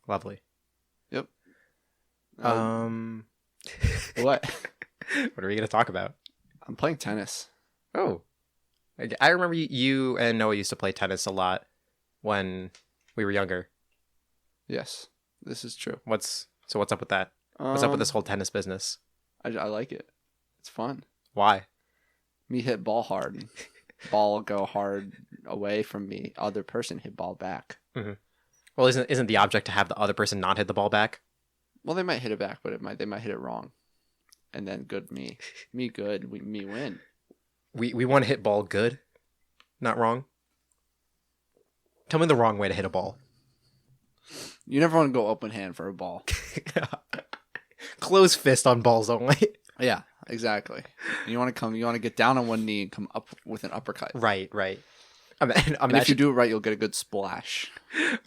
Lovely. Yep. What? What are we going to talk about? I'm playing tennis. Oh. I remember you and Noah used to play tennis a lot when we were younger. Yes, this is true. What's up with that? What's up with this whole tennis business? I like it. It's fun. Why? Me hit ball hard. Ball go hard away from me. Other person hit ball back. Mm-hmm. Well, isn't the object to have the other person not hit the ball back? Well, they might hit it back, but they might hit it wrong. And then me good, me win. We want to hit ball good, not wrong. Tell me the wrong way to hit a ball. You never want to go open hand for a ball. Close fist on balls only. Yeah, exactly. You want to get down on one knee and come up with an uppercut. Right. And if you do it right, you'll get a good splash.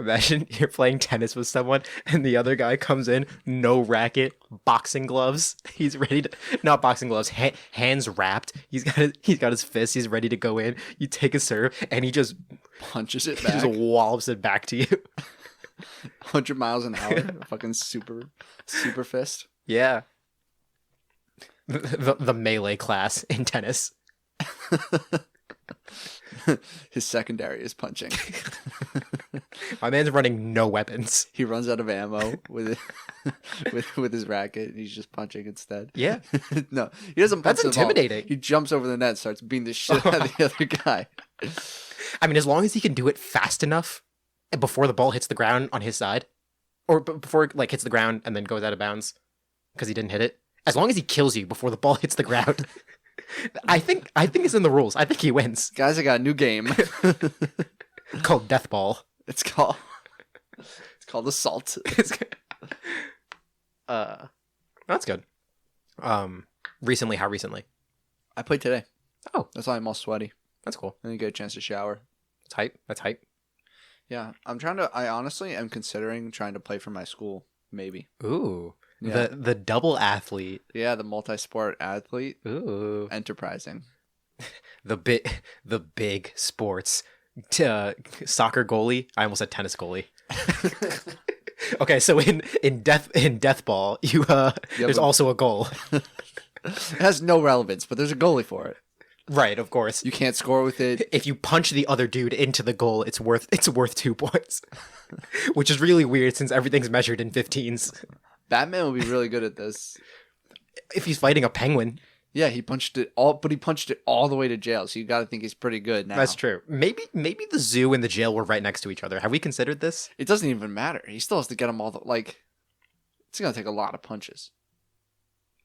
Imagine you're playing tennis with someone and the other guy comes in, no racket, boxing gloves. He's ready to, not boxing gloves, hands wrapped. He's got his fist. He's ready to go in. You take a serve and he just punches it back. He just wallops it back to you. 100 miles an hour. Fucking super fist. Yeah. The melee class in tennis. His secondary is punching. My man's running no weapons. He runs out of ammo with his racket and he's just punching instead. Yeah. No, he doesn't punch. That's intimidating. He jumps over the net and starts beating the shit out of the other guy. I mean, as long as he can do it fast enough before the ball hits the ground on his side, or before it hits the ground and then goes out of bounds because he didn't hit it. As long as he kills you before the ball hits the ground, I think it's in the rules. I think he wins. Guys, I got a new game called Death Ball. It's called Assault. That's good. Recently, how recently? I played today. Oh, that's why I'm all sweaty. That's cool. I didn't get a chance to shower. That's hype. Yeah, I honestly am considering trying to play for my school. Maybe. Ooh. Yeah. The double athlete. Yeah, the multi-sport athlete. Ooh. Enterprising. The big sports soccer goalie. I almost said tennis goalie. Okay, so in death ball, there's also a goal. It has no relevance, but there's a goalie for it. Right, of course. You can't score with it. If you punch the other dude into the goal, it's worth 2 points. Which is really weird since everything's measured in 15s. Batman would be really good at this. If he's fighting a penguin. Yeah, he punched it all the way to jail, so you got to think he's pretty good now. That's true. Maybe the zoo and the jail were right next to each other. Have we considered this? It doesn't even matter. He still has to get them all it's going to take a lot of punches.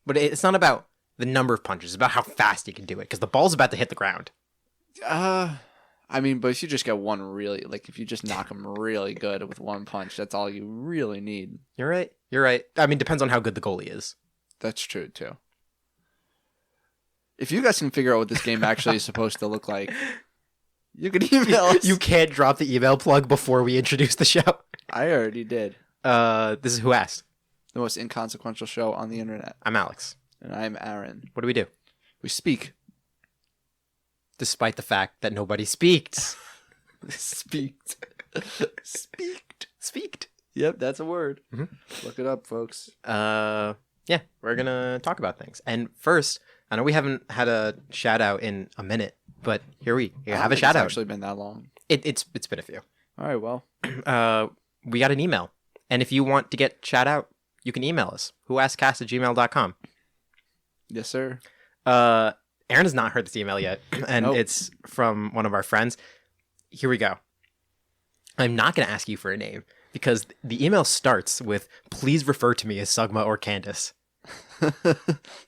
But it's not about the number of punches, it's about how fast he can do it, because the ball's about to hit the ground. I mean, but if you just get one really, if you just knock him really good with one punch, that's all you really need. You're right. I mean, depends on how good the goalie is. That's true, too. If you guys can figure out what this game actually is supposed to look like, you can email us. You can't drop the email plug before we introduce the show. I already did. This is Who Asked? The most inconsequential show on the internet. I'm Alex. And I'm Aaron. What do? We speak. Despite the fact that nobody speaks. Speaked. Speaked. Yep, that's a word. Mm-hmm. Look it up, folks. Yeah, we're going to talk about things. And first, I know we haven't had a shout out in a minute, but here we have a shout out. It's actually been that long. It's been a few. All right, well. We got an email. And if you want to get shout out, you can email us. whoaskedcast@gmail.com. Yes, sir. Aaron has not heard this email yet, and It's from one of our friends. Here we go. I'm not going to ask you for a name, because the email starts with, please refer to me as Sugma or Candace.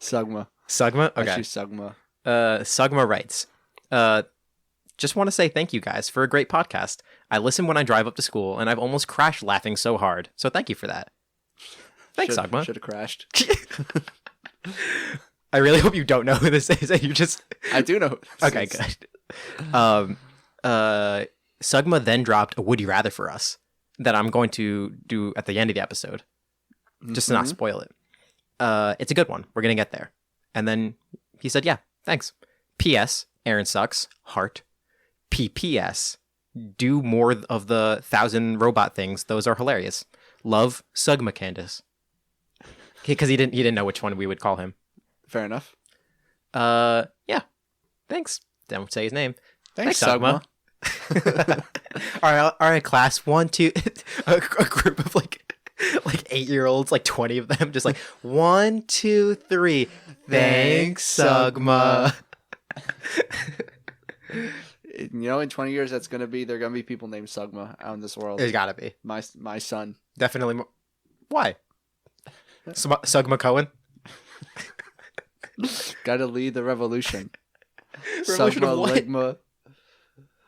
Sugma. Sugma? Okay. Actually, Sugma. Sugma writes, just want to say thank you guys for a great podcast. I listen when I drive up to school, and I've almost crashed laughing so hard. So thank you for that. Thanks, Sugma. Should have crashed. I really hope you don't know who this is. You just... I do know. Okay, good. Sugma then dropped a Would You Rather for us that I'm going to do at the end of the episode, just to not spoil it. It's a good one. We're going to get there. And then he said, yeah, thanks. P.S. Aaron sucks. Heart. P.P.S. Do more of the 1,000 robot things. Those are hilarious. Love Sugma Candace. Because he didn't know which one we would call him. Fair enough. Yeah. Thanks. Don't say his name. Thanks, Sugma. all right, class. 1, 2. a group of like 8-year-olds, like 20 of them, just like 1, 2, 3. Thanks, Sugma. You know, in 20 years, they're gonna be people named Sugma out in this world. There's gotta be. My son. Definitely more. Why? Sugma Cohen? Gotta lead the revolution. Revolution Sugma of what? Ligma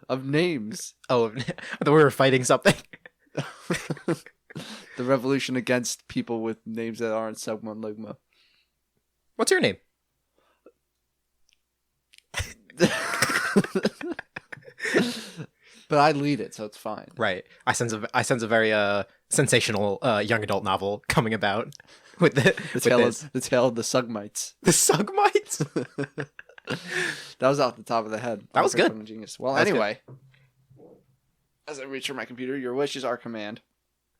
of names. Oh, I thought we were fighting something. The revolution against people with names that aren't Sugma and Ligma. What's your name? But I lead it, so it's fine. Right. I sense a very sensational young adult novel coming about with The tale of the Sugmites. The Sugmites? That was off the top of the head. That was good. Genius. Well, That was anyway, as I reach for my computer, your wish is our command.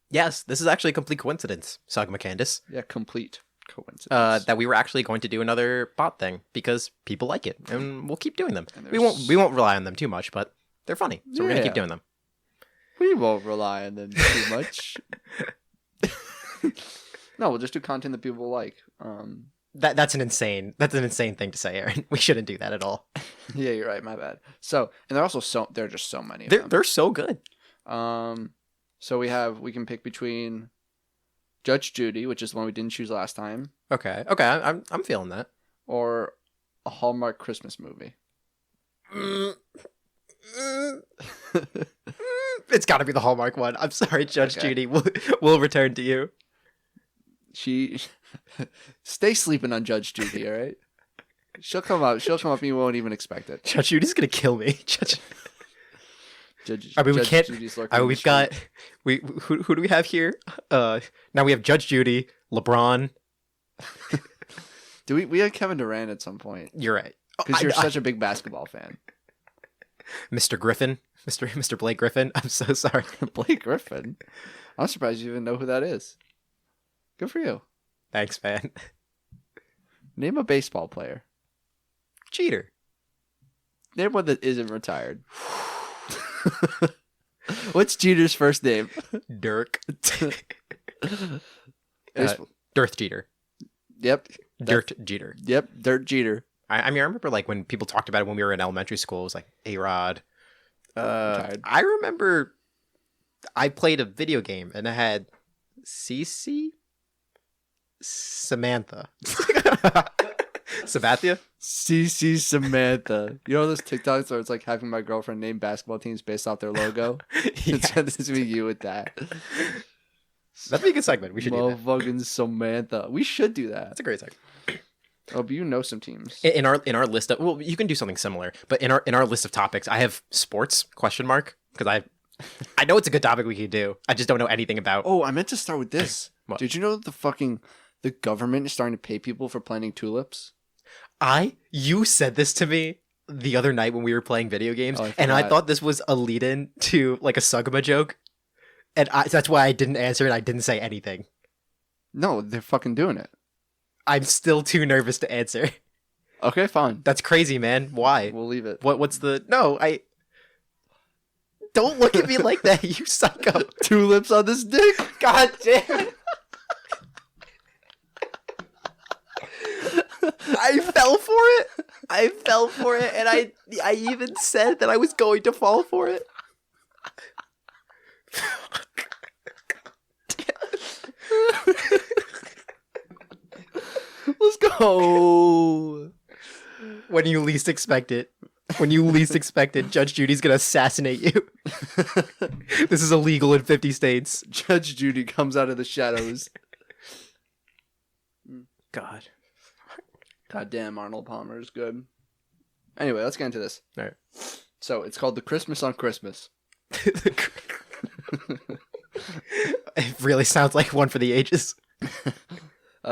Yes, this is actually a complete coincidence, Sugma Candace. Yeah, complete coincidence. That we were actually going to do another bot thing because people like it, and we'll keep doing them. And We won't rely on them too much, but they're funny, so we're gonna Yeah. keep doing them. We won't rely on them too much. No, we'll just do content that people like. That's an insane thing to say, Aaron. We shouldn't do that at all. Yeah, you're right. My bad. So, and they're also there are just so many. Of them. They're so good. So we can pick between Judge Judy, which is the one we didn't choose last time, Okay, I'm feeling that. or a Hallmark Christmas movie. It's got to be the Hallmark one. I'm sorry, Judge Okay. Judy. We'll return to you. Stay sleeping on Judge Judy, all right? She'll come up and you won't even expect it. Judge Judy's gonna kill me. Judge, I mean, we Judge can't. Judy's lurking in the We've street. got who do we have here? Now we have Judge Judy, LeBron. We had Kevin Durant at some point You're right. because you're such a big basketball fan. Mr. Griffin, Mr. Blake Griffin. I'm so sorry. Blake Griffin. I'm surprised you even know who that is. Good for you. Thanks, man. Name a baseball player. Cheater. Name one that isn't retired. What's Jeter's first name? Dirk. Baseball- Dirth Jeter. Yep. Dirt Jeter. Yep. Dirt Jeter. I mean, I remember like when people talked about it when we were in elementary school. It was like A-Rod. Retired. I remember I played a video game and it had Cece, Samantha, Sabathia. CC Samantha. You know those TikToks where it's like having my girlfriend name basketball teams based off their logo? It's going to be you with that. That'd be a good segment. We should do that. Motherfucking Samantha. We should do that. That's a great segment. Oh, but you know some teams. In our list of, well, you can do something similar, but in our list of topics, I have sports ? Because I know it's a good topic we could do. I just don't know anything about. Oh, I meant to start with this. What? Did you know that the government is starting to pay people for planting tulips? You said this to me the other night when we were playing video games, Oh, I and I forgot. thought this was a lead-in to like a Sugma joke, and that's why I didn't answer and I didn't say anything. No, they're fucking doing it. I'm still too nervous to answer. Okay, fine. That's crazy, man. Why? We'll leave it. What's the... No, Don't look at me like that, you psycho. Tulips on this dick? God damn it. I fell for it, and I even said that I was going to fall for it. Let's go. When you least expect it. Judge Judy's gonna assassinate you. This is illegal in 50 states. Judge Judy comes out of the shadows. God. God damn, Arnold Palmer is good. Anyway, let's get into this. All right. So, it's called The Christmas on Christmas. It really sounds like one for the ages.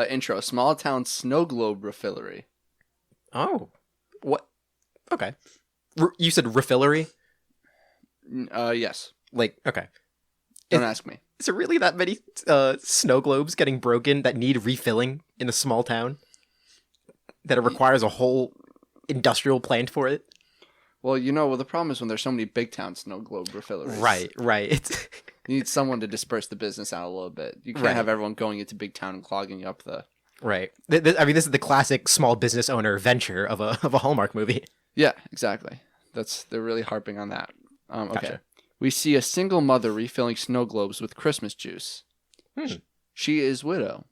Intro. Small town snow globe refillery. Oh. What? Okay. You said refillery? Yes. Like, okay. Don't ask me. Is there really that many snow globes getting broken that need refilling in a small town? That it requires a whole industrial plant for it? Well, the problem is when there's so many big town snow globe refilleries. Right. You need someone to disperse the business out a little bit. You can't have everyone going into big town and clogging up the... Right. I mean, this is the classic small business owner venture of a Hallmark movie. Yeah, exactly. They're really harping on that. Okay. Gotcha. We see a single mother refilling snow globes with Christmas juice. She is widow.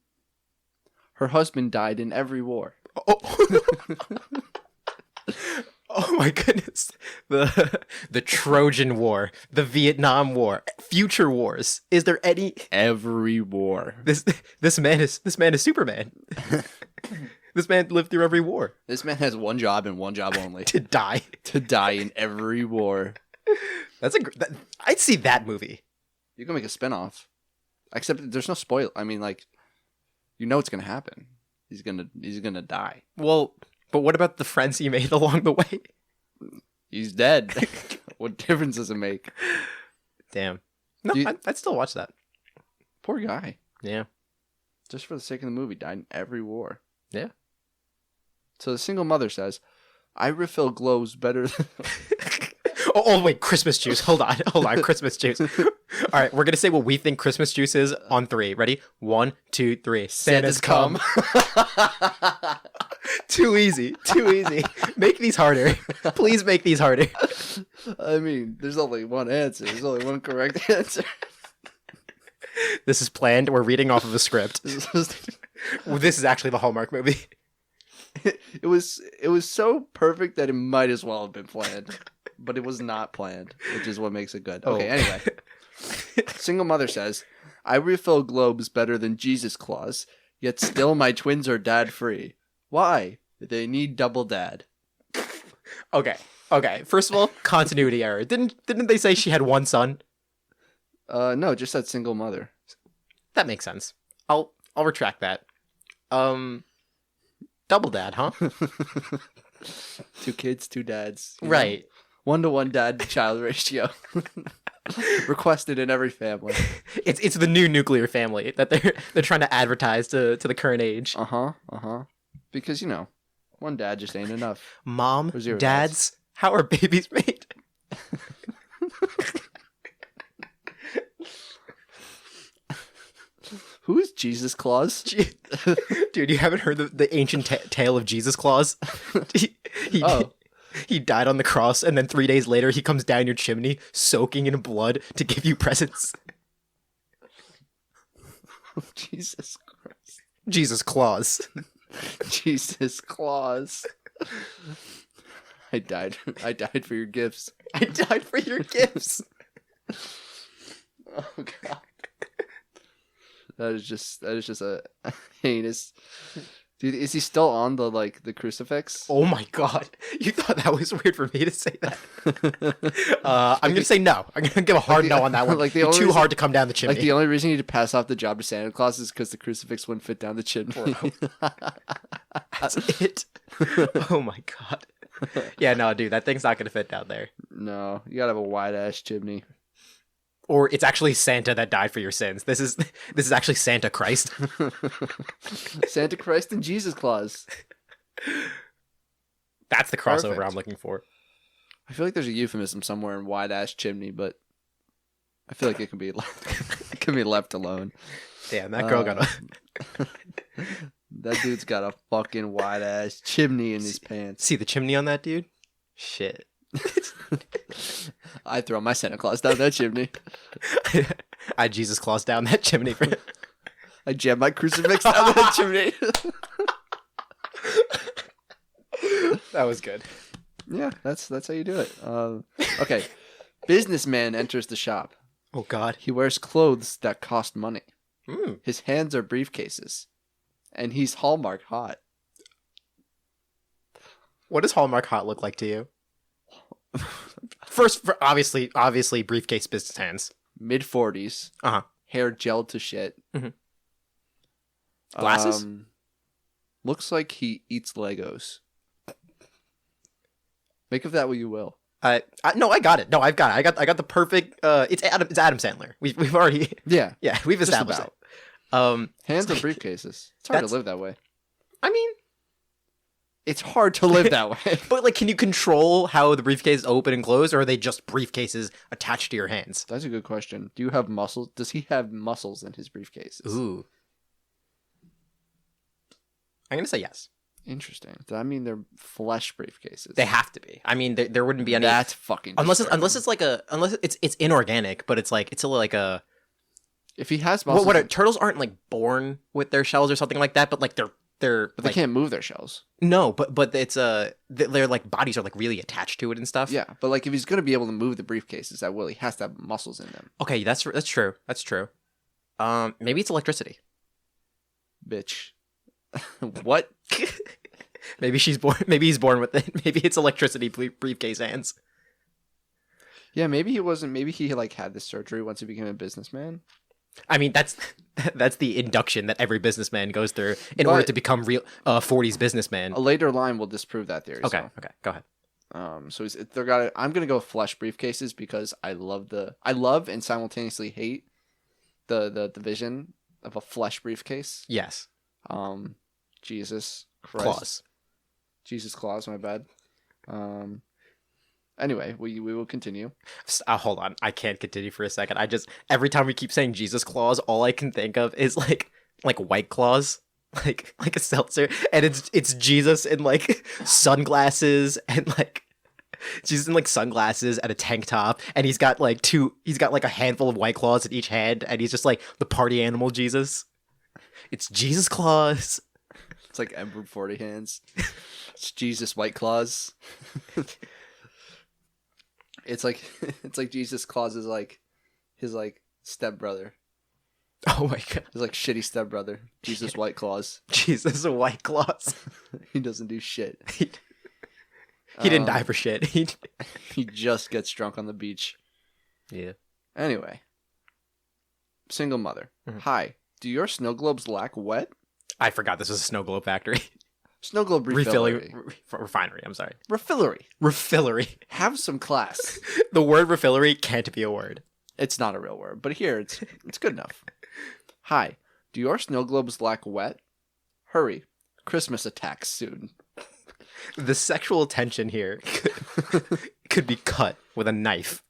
Her husband died in every war. Oh. Oh my goodness. The Trojan War, the Vietnam War, future wars. Is there any Every war. This man is Superman. This man lived through every war. This man has one job and one job only. To die. To die in every war. I'd see that movie. You can make a spinoff. Except there's no spoil. I mean, like, it's gonna happen. He's gonna die. Well, but what about the friends he made along the way? He's dead. What difference does it make? Damn. No, I'd still watch that. Poor guy. Yeah. Just for the sake of the movie, died in every war. Yeah. So the single mother says, I refill globes better than... Oh, wait, Christmas juice. Hold on, Christmas juice. All right, we're going to say what we think Christmas juice is on 3. Ready? 1, 2, 3. Santa's come. Too easy. Make these harder. Please make these harder. I mean, there's only one answer. There's only one correct answer. This is planned. We're reading off of a script. Well, this is actually the Hallmark movie. It was so perfect that it might as well have been planned. But it was not planned, which is what makes it good. Okay, anyway. Single mother says, I refill globes better than Jesus Claus, yet still my twins are dad-free. Why? They need double dad. Okay. First of all, continuity error. Didn't they say she had one son? No, just said single mother. That makes sense. I'll retract that. Double dad, huh? 2 kids, 2 dads. Right. 1-to-1 dad-to-child ratio. Requested in every family. It's the new nuclear family that they're trying to advertise to the current age. Because, one dad just ain't enough. Mom, dads, how are babies made? Who is Jesus Claus? Dude, you haven't heard the ancient tale of Jesus Claus? He died on the cross, and then 3 days later, he comes down your chimney, soaking in blood to give you presents. Jesus Christ. Jesus Claus. Jesus Claus. I died for your gifts. I died for your gifts. Oh, God. That is just a heinous... Dude, is he still on the crucifix? Oh my God. You thought that was weird for me to say that? I'm going to say no. I'm going to give a hard no on that one. You're too hard to come down the chimney. Like, the only reason you need to pass off the job to Santa Claus is because the crucifix wouldn't fit down the chimney. That's it. Oh my God. Yeah, no, dude, that thing's not going to fit down there. No, you got to have a wide-ass chimney. Or it's actually Santa that died for your sins. This is actually Santa Christ. Santa Christ and Jesus Claus. That's the crossover Perfect. I'm looking for. I feel like there's a euphemism somewhere in wide ass chimney, but I feel like it can be left alone. Damn, that girl got a... That dude's got a fucking wide ass chimney in his pants. See the chimney on that dude? Shit. I'd throw my Santa Claus down that chimney. I'd Jesus Claus down that chimney for him. I jam my crucifix down that chimney. That was good. Yeah, that's how you do it. Okay. Businessman enters the shop. Oh, God. He wears clothes that cost money. Mm. His hands are briefcases. And he's Hallmark hot. What does Hallmark hot look like to you? First, obviously, briefcase business hands. Mid-40s. Uh-huh. Hair gelled to shit. Mm-hmm. Glasses? Looks like he eats Legos. Make of that what you will. No, I got it. No, I've got it. I got the perfect. It's Adam Sandler. We've already. Yeah. Yeah, we've Just established about. it. Hands or briefcases. It's hard to live that way. I mean, it's hard to live that way. But like, can you control how the briefcase open and close, or are they just briefcases attached to your hands? That's a good question. Do you have muscles? Does he have muscles in his briefcases? Ooh. I'm gonna say yes. Interesting. Does that mean they're flesh briefcases? They have to be. I mean, there wouldn't be any. That's fucking. Unless it's inorganic, but it's still like a. If he has muscles, turtles aren't like born with their shells or something like that, but like they're. But they can't move their shells. No, but it's their like bodies are like really attached to it and stuff. Yeah, but like if he's gonna be able to move the briefcases, that will he has to have muscles in them. Okay, that's true. That's true. Maybe it's electricity. Bitch. What? Maybe she's born. Maybe he's born with it. Maybe it's electricity briefcase hands. Yeah, maybe he wasn't. Maybe he like had this surgery once he became a businessman. I mean, that's the induction that every businessman goes through in order to become real 40s businessman. A later line will disprove that theory. Okay, so. okay, go ahead. So I'm gonna go flesh briefcases because I love and simultaneously hate the vision of a flesh briefcase. Yes. Jesus Christ. Claus. Jesus Claus, my bad. Anyway, we will continue. Hold on, I can't continue for a second. Every time we keep saying Jesus Claus, all I can think of is like White Claws, like a seltzer, and it's Jesus in like sunglasses and like Jesus in like sunglasses and a tank top, and he's got like a handful of White Claws in each hand, and he's just like the party animal Jesus. It's Jesus Claus. It's like Emperor 40 hands. It's Jesus White Claws. It's like Jesus Claus is like his like stepbrother. Oh my god. His like shitty stepbrother. Jesus White Claws. Jesus White Claws. He doesn't do shit. He didn't die for shit. He just gets drunk on the beach. Yeah. Anyway. Single mother. Mm-hmm. Hi. Do your snow globes lack wet? I forgot this was a snow globe factory. Snow globe refillery. Refinery, I'm sorry. Refillery. Have some class. The word refillery can't be a word. It's not a real word, but here it's good enough. Hi. Do your snow globes lack wet? Hurry. Christmas attacks soon. The sexual tension here could be cut with a knife.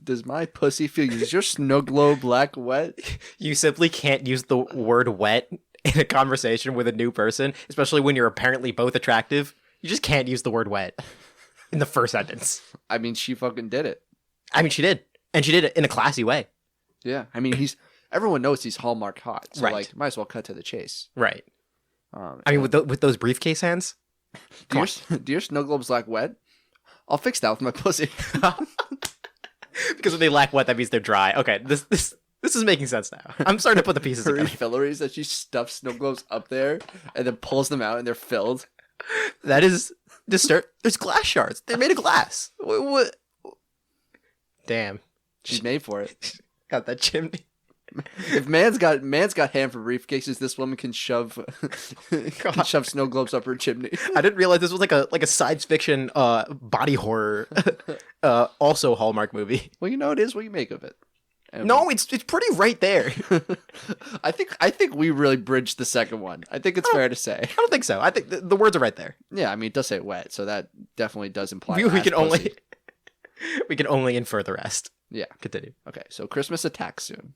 Does my pussy feel? Does your snow globe lack wet? You simply can't use the word wet in a conversation with a new person, especially when you're apparently both attractive. You just can't use the word wet in the first sentence. I mean, she fucking did it. I mean, she did. And she did it in a classy way. Yeah. I mean, everyone knows he's Hallmark hot. So, right. Like, might as well cut to the chase. Right. I mean, with those briefcase hands? Do your snow globes lack wet? I'll fix that with my pussy. Because if they lack wet, that means they're dry. Okay, this is making sense now. I'm starting to put the pieces together. Refilleries that she stuffs snow globes up there and then pulls them out and they're filled. That is disturbing. There's glass shards. They're made of glass. What? Damn. She's made for it. Got that chimney. If man's got hand for briefcases, this woman can shove snow globes up her chimney. I didn't realize this was like a science fiction body horror also Hallmark movie. Well, it is what you make of it. And no, it's pretty right there. I think we really bridged the second one. I think it's fair to say. I don't think so. I think the words are right there. Yeah, I mean it does say wet, so that definitely does imply we can only infer the rest. Yeah. Continue. Okay, so Christmas attacks soon.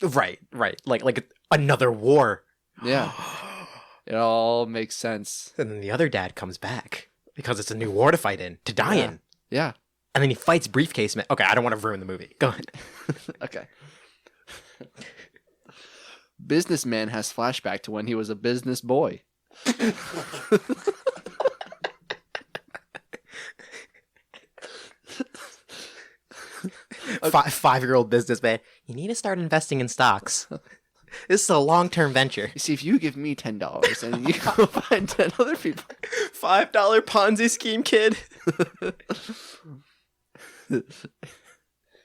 Right. Like another war. Yeah. It all makes sense. And then the other dad comes back because it's a new war to fight in, to die in. Yeah. And then he fights Briefcase Man. Okay, I don't want to ruin the movie. Go ahead. Okay. Businessman has flashback to when he was a business boy. 5-year-old businessman. You need to start investing in stocks. This is a long-term venture. You see, if you give me $10 and you go find 10 other people. $5 Ponzi scheme, kid.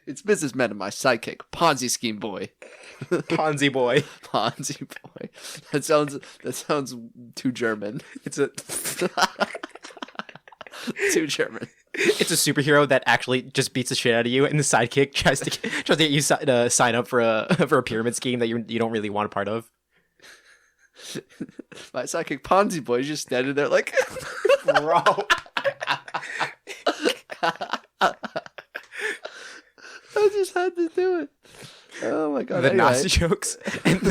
It's businessman and my sidekick, Ponzi scheme boy. Ponzi boy. Ponzi boy. That sounds too German. It's a Too German. it's a superhero that actually just beats the shit out of you, and the sidekick tries to get you to sign up for a pyramid scheme that you don't really want a part of. My sidekick Ponzi boy is just standing there like, Bro. I just had to do it. Oh my god! The Anyway. Nazi jokes and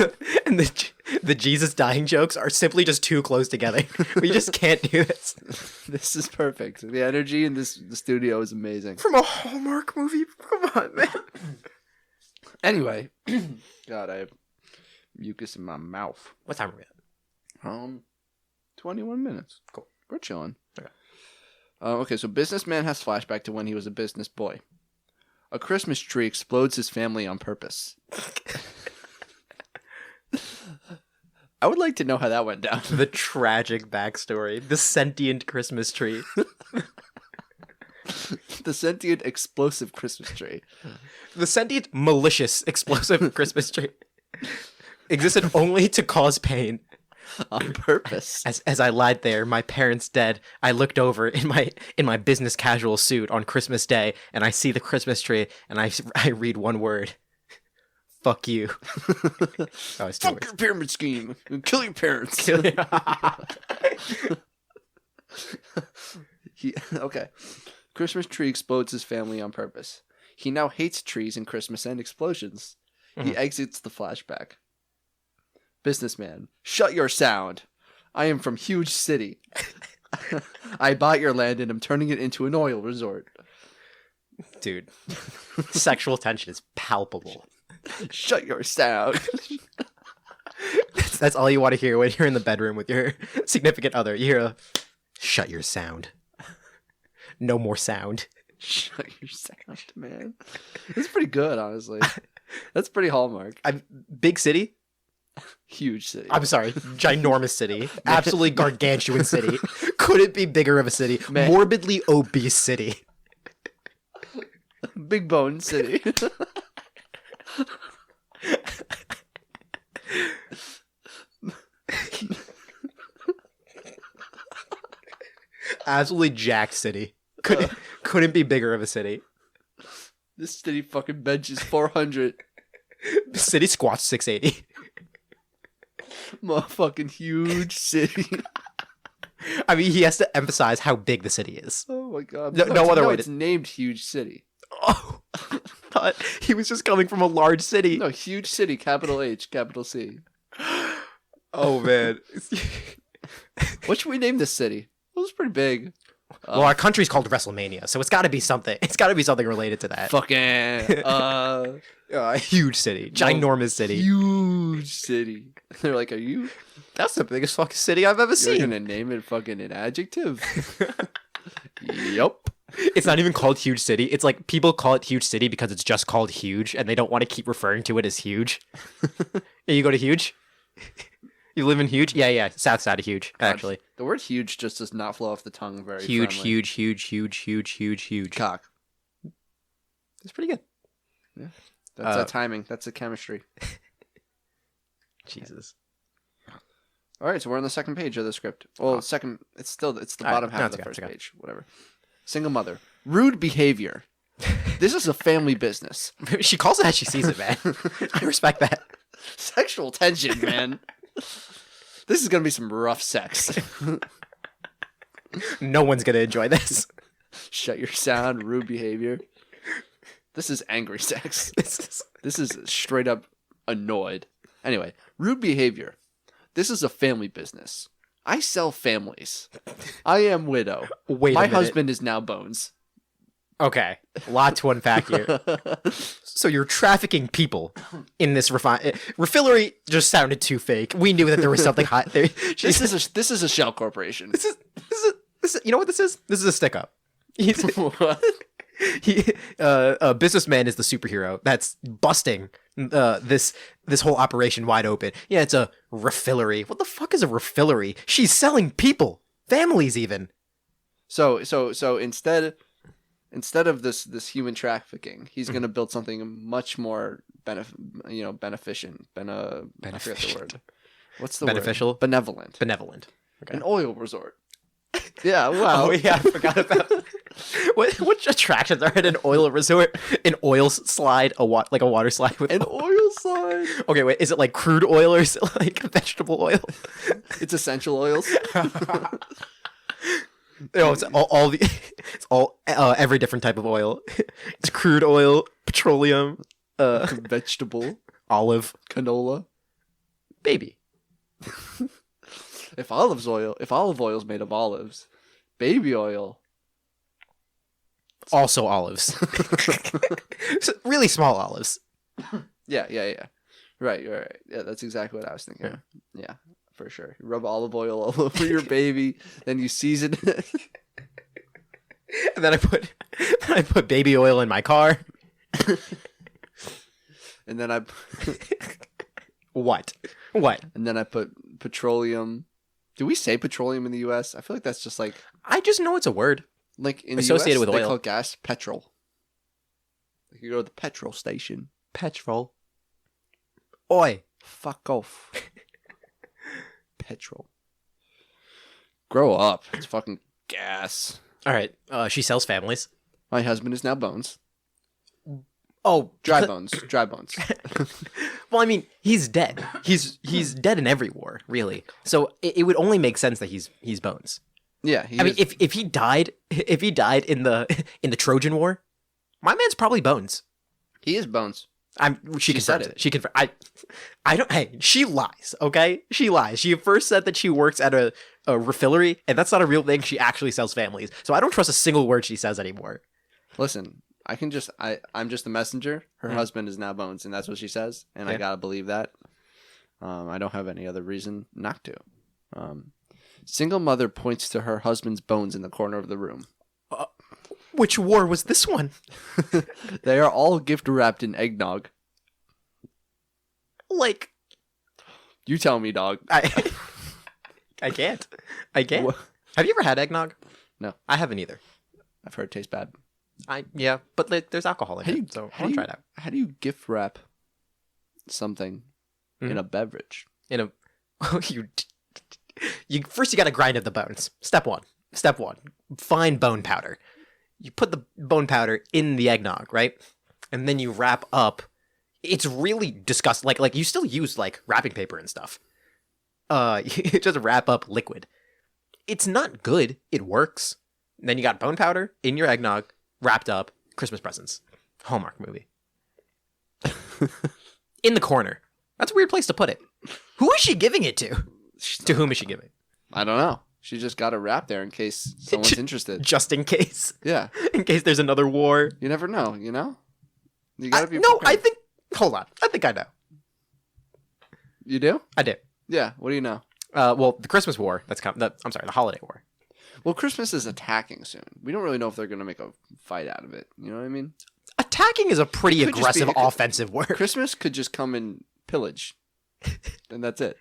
the Jesus dying jokes are simply just too close together. We just can't do this. This is perfect. The energy in the studio is amazing. From a Hallmark movie? Come on, man. Anyway, God, I have mucus in my mouth. What time are we at? 21 minutes. Cool. We're chilling. Okay. Okay, so businessman has flashback to when he was a business boy. A Christmas tree explodes his family on purpose. I would like to know how that went down. The tragic backstory. The sentient Christmas tree. The sentient explosive Christmas tree. The sentient malicious explosive Christmas tree. Existed only to cause pain. On purpose. As I lied there, my parents dead, I looked over in my business casual suit on Christmas Day, and I see the Christmas tree, and I read one word. Fuck you. Oh, it's Fuck your pyramid scheme. Kill your parents. Okay. Christmas tree explodes his family on purpose. He now hates trees and Christmas and explosions. He exits the flashback. Businessman, shut your sound. I am from huge city. I bought your land and I'm turning it into an oil resort. Dude, sexual tension is palpable. Shut your sound. That's all you want to hear when you're in the bedroom with your significant other. You hear a, shut your sound. No more sound. Shut your sound, man. That's pretty good, honestly. That's pretty Hallmark. Big city? Huge city. I'm sorry, ginormous city. Absolutely gargantuan city. Couldn't be bigger of a city. Man. Morbidly obese city. Big bone city. Absolutely jacked city. Couldn't be bigger of a city. This city fucking benches 400. City squats 680. Motherfucking huge city. I mean, he has to emphasize how big the city is. Oh my god. No other way it's named Huge City. Oh, I thought he was just coming from a large city. No, Huge City, capital H, capital C. Oh, man. What should we name this city? Well, it's pretty big. Well, our country's called WrestleMania, so it's got to be something. It's got to be something related to that. Fucking Huge city, ginormous city. Huge city. They're like, are you? That's the biggest fucking city I've ever You're seen. gonna name it fucking an adjective? Yup. It's not even called Huge City. It's like people call it Huge City because it's just called Huge, and they don't want to keep referring to it as Huge. Yeah, you go to Huge? You live in Huge? Yeah, south side of Huge, actually. The word huge just does not flow off the tongue very Huge, friendly. huge. Cock. It's pretty good. Yeah. That's that timing. That's the chemistry. Jesus. All right, so we're on the second page of the script. Well, second. It's the bottom half of the first page. Whatever. Single mother. Rude behavior. This is a family business. She calls it as she sees it, man. I respect that. Sexual tension, man. This is gonna be some rough sex. No one's gonna enjoy this. Shut your sound. Rude behavior. This is angry sex. This is straight up annoyed. Anyway, rude behavior. This is a family business. I sell families. I am widow. Wait My a minute. husband is now bones. Okay, a lot to unpack here. So you're trafficking people in this refillery just sounded too fake. We knew that there was something hot there. This is a shell corporation. This is you know what this is? This is a stick up. What? A businessman is the superhero that's busting this whole operation wide open. Yeah, it's a refillery. What the fuck is a refillery? She's selling people, families even. So instead instead of this human trafficking, he's going to build something much more beneficent. I forget the word. What's the Beneficial? word? Benevolent. Benevolent. Okay. An oil resort. Yeah, wow. Oh yeah, I forgot about what attractions are at an oil resort? An oil slide, like a water slide with an oil slide. Okay, wait, is it like crude oil or is it like vegetable oil? It's essential oils. No, it's all every different type of oil. It's crude oil, petroleum, vegetable, olive, canola, baby. If olive oil is made of olives, baby oil. Also olives. Really small olives. Yeah. Right. Yeah, that's exactly what I was thinking. Yeah, for sure. You rub olive oil all over your baby, then you season it. And then I put baby oil in my car. And then I What? And then I put petroleum. Do we say petroleum in the US? I feel like that's just like I just know it's a word. like in associated the US, with they oil. call gas petrol. Like you go to the petrol station. Petrol. Oi. Fuck off. Petrol. Grow up. It's fucking gas. All right. She sells families. My husband is now Bones. Oh, Dry bones. Dry bones. Well, I mean, he's dead. He's dead in every war, really. So it would only make sense that he's Bones. Yeah. I mean, if he died in the Trojan War, my man's probably Bones. He is Bones. She said confirms it. She confirms. I don't. Hey, she lies. Okay, she lies. She first said that she works at a refillery, and that's not a real thing. She actually sells families. So I don't trust a single word she says anymore. Listen, I'm just the messenger. Her husband is now Bones, and that's what she says, and I gotta believe that. I don't have any other reason not to. Single mother points to her husband's bones in the corner of the room. Which war was this one? They are all gift wrapped in eggnog. Like, you tell me, dog. I can't. What? Have you ever had eggnog? No, I haven't either. I've heard it tastes bad. Yeah, but there's alcohol in it, so I'll try it out. How do you gift wrap something in a beverage? You first you got to grind up the bones. Step one. Fine bone powder. You put the bone powder in the eggnog, right? And then you wrap up. It's really disgusting. Like you still use like wrapping paper and stuff. You just wrap up liquid. It's not good. It works. And then you got bone powder in your eggnog, wrapped up. Christmas presents. Hallmark movie. In the corner. That's a weird place to put it. Who is she giving it to? To whom is she giving? I don't know. She just got it wrapped there in case someone's interested. Just in case. Yeah. In case there's another war. You never know, you know? You gotta be No, prepared. Hold on. I think I know. You do? I do. Yeah. What do you know? Well, the Christmas war, the holiday war. Well, Christmas is attacking soon. We don't really know if they're going to make a fight out of it. You know what I mean? Attacking is a pretty It could just be- aggressive offensive word. Christmas could just come and pillage. And that's it.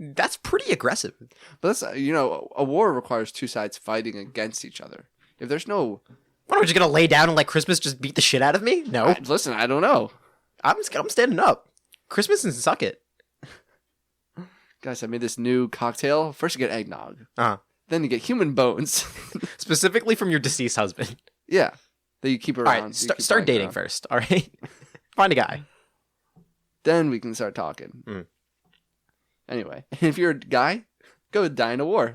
That's pretty aggressive. But that's, a war requires two sides fighting against each other. If there's no... What, are we just going to lay down and let Christmas just beat the shit out of me? No. Listen, I don't know. I'm standing up. Christmas and suck it. Guys, I made this new cocktail. First you get eggnog. Uh-huh. Then you get human bones. Specifically from your deceased husband. Yeah. That you keep All around. right, start dating around. first, all right? Find a guy. Then we can start talking. Mm. Anyway, if you're a guy, go die in a war.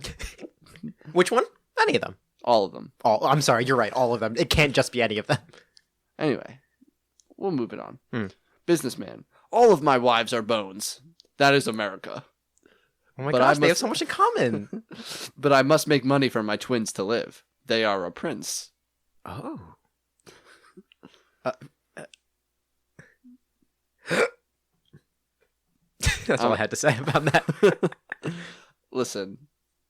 Which one? Any of them. All of them. I'm sorry, you're right, all of them. It can't just be any of them. Anyway, we'll move it on. Mm. Businessman. All of my wives are bones. That is America. Oh my But gosh, I they have must- so much in common. But I must make money for my twins to live. They are a prince. Oh. That's all I had to say about that. Listen,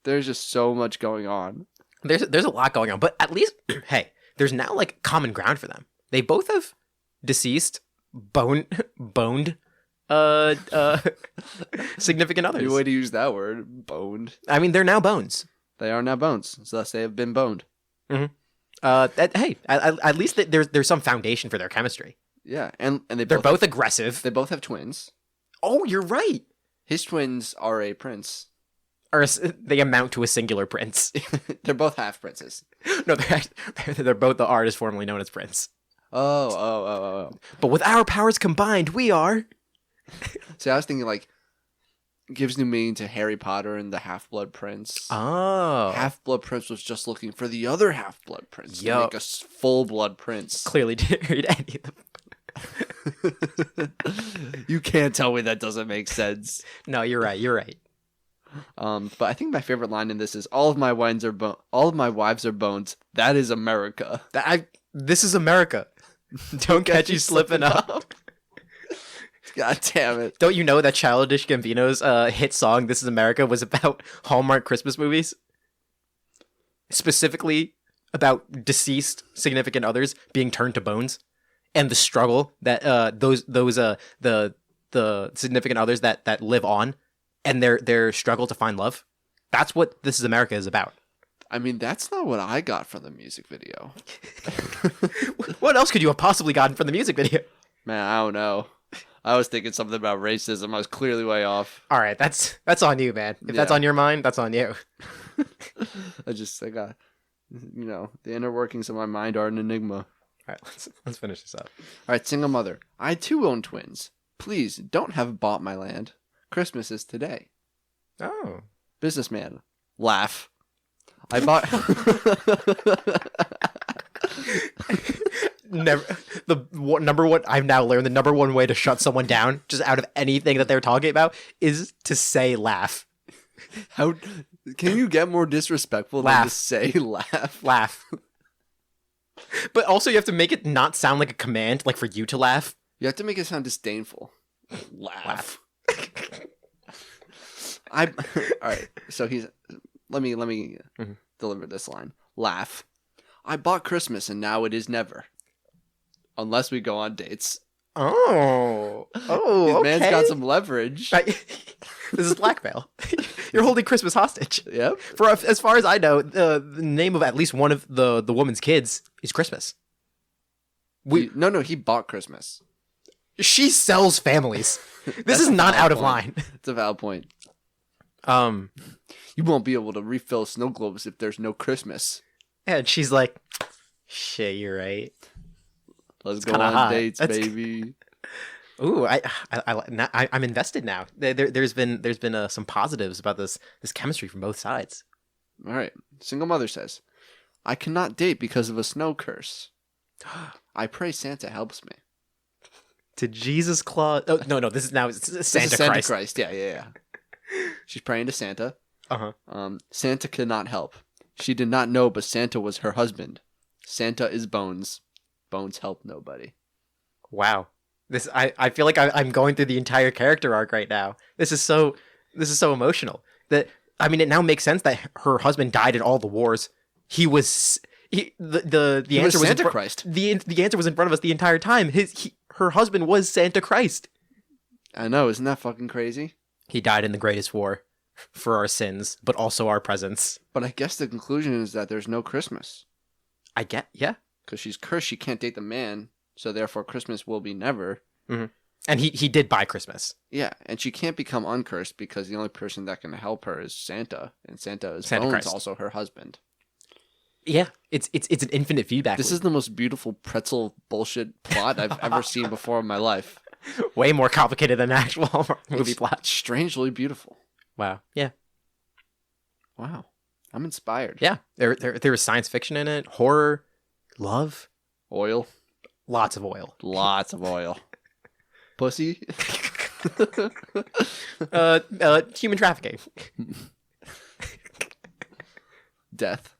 there's just so much going on. There's a lot going on, but at least, hey, there's now like common ground for them. They both have deceased, boned, significant others. New way to use that word, boned. I mean, they're now bones. They are now bones, so thus they have been boned. Mm-hmm. Hey, at least there's some foundation for their chemistry. Yeah, and They're both aggressive. They both have twins. Oh, you're right. His twins are a prince. Or they amount to a singular prince. They're both half princes. No, they're both the artist formerly known as Prince. Oh. But with our powers combined, we are. See, I was thinking like gives new meaning to Harry Potter and the Half-Blood Prince. Oh. Half-Blood Prince was just looking for the other Half-Blood Prince to make a full-blood prince. Clearly didn't read any of them. You can't tell me that doesn't make sense. No, you're right. But I think my favorite line in this is all of my wives are bones. That is America. This is America. Don't catch you slipping up. God damn it. Don't you know that Childish Gambino's hit song, This is America, was about Hallmark Christmas movies? Specifically about deceased significant others being turned to bones and the struggle that the significant others that live on and their struggle to find love. That's what This is America is about. I mean, that's not what I got from the music video. What else could you have possibly gotten from the music video? Man, I don't know. I was thinking something about racism. I was clearly way off. All right, that's on you, man. If that's on your mind, that's on you. I got, the inner workings of my mind are an enigma. All right, let's finish this up. All right, single mother. I too own twins. Please don't have bought my land. Christmas is today. Oh. Businessman. Laugh. I bought. Number one. I've now learned the number one way to shut someone down, just out of anything that they're talking about, is to say laugh. How can you get more disrespectful than to say laugh? Laugh. But also, you have to make it not sound like a command, like for you to laugh. You have to make it sound disdainful. Laugh. All right. So let me deliver this line. Laugh. I bought Christmas and now it is never. Unless we go on dates. Oh, okay. Man's got some leverage. This is blackmail. You're holding Christmas hostage. Yep. As far as I know, the name of at least one of the woman's kids is Christmas. No, he bought Christmas. She sells families. This is not out of line. It's a valid point. You won't be able to refill snow globes if there's no Christmas. And she's like, shit, you're right. Let's go on dates, baby. Ooh, I'm invested now. There's been some positives about this chemistry from both sides. All right. Single mother says, I cannot date because of a snow curse. I pray Santa helps me. To Jesus Claus. Oh, no. This is now Santa Christ. Yeah. She's praying to Santa. Santa could not help. She did not know, but Santa was her husband. Santa is Bones. Bones help nobody. Wow. I feel like I'm going through the entire character arc right now. This is so emotional. It now makes sense that her husband died in all the wars. The answer was Santa Christ. The answer was in front of us the entire time. Her husband was Santa Christ. I know, isn't that fucking crazy? He died in the greatest war for our sins, but also our presence. But I guess the conclusion is that there's no Christmas. Yeah. Because she's cursed, she can't date the man, so therefore Christmas will be never. Mm-hmm. And he did buy Christmas. Yeah, and she can't become uncursed because the only person that can help her is Santa, and Santa is Santa Bones, Christ. Also her husband. Yeah, it's an infinite feedback. This is the most beautiful pretzel bullshit plot I've ever seen before in my life. Way more complicated than an actual Hallmark movie plot. Strangely beautiful. Wow. Yeah. Wow. I'm inspired. Yeah. There was science fiction in it, horror, love, oil. Lots of oil. Lots of oil. Pussy. Human trafficking. Death.